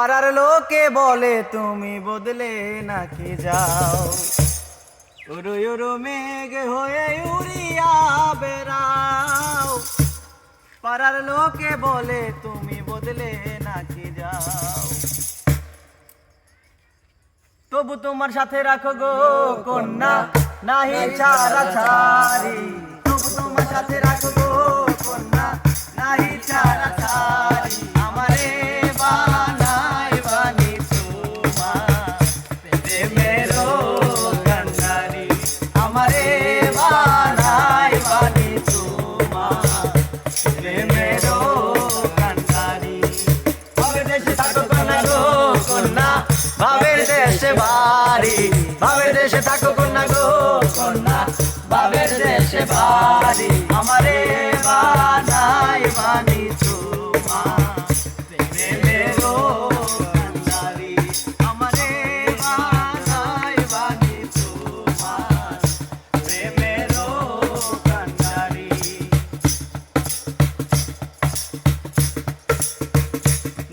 পাড়ার লোকে বলে তুমি বদলে নাকি যাও, উড়ু উড়ু মেঘ হয়ে উড়িয়া বেড়াও। পাড়ার লোকে বলে তুমি বদলে নাকি যাও, তবু তোমার সাথে রাখো গো কন্যা নাহি ছাড়া ছাড়ি। তবু তোমার সাথে রাখো গো কন্যা নাহি ছাড়া ছাড়ি। আমারে বানাই বানি তোমার প্রেমেরও কান্ডারি। আমারে বানাই বানি তোমার প্রেমেরও কান্ডারি। ভাবের দেশে থাকো কন্যা গো কন্যা, ভাবের দেশে বাড়ি। ভাবের দেশে থাকো কন্যা গো কন্যা, ভাবের দেশে বাড়ি। আমারে বানাই বানি তোমার প্রেমেরও কান্ডারি। আমারে বানাই বানি তোমার প্রেমেরও কান্ডারি।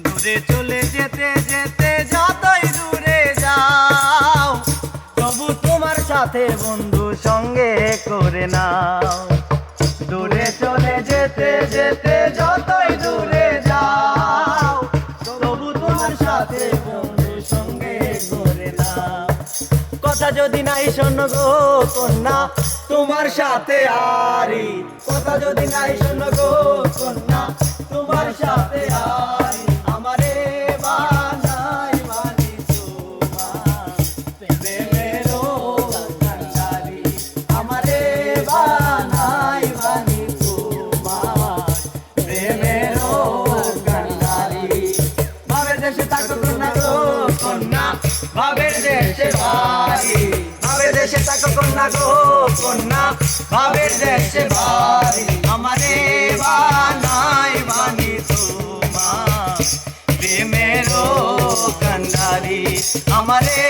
দূরে চলে যেতে যেতে যতই দূরে যাও, তবু তোমার সাথে বন্ধু সঙ্গে করে নাও। দূরে চলে যেতে যেতে যতই দূরে যাও, তবু তোমার সাথে বন্ধু সঙ্গে করে নাও। কথা যদি নাই শোনো গো কন্যা তোমার সাথে আরি। কথা যদি নাই শোনো গো কন্যা তোমার সাথে আরি। আমারে বানাই বানি তোমার প্রেমেরও কান্ডারি। আমারে বানাই বানি তোমার প্রেমেরও কান্ডারি। ভাবের দেশে থাকো কন্যা গো কন্যা, ভাবের দেশে বাড়ি। ভাবের দেশে থাকো কন্যা গো কন্যা, ভাবের দেশে বাড়ি। আমারে বানাই বানি তোমার প্রেমেরও কান্ডারি। আমারে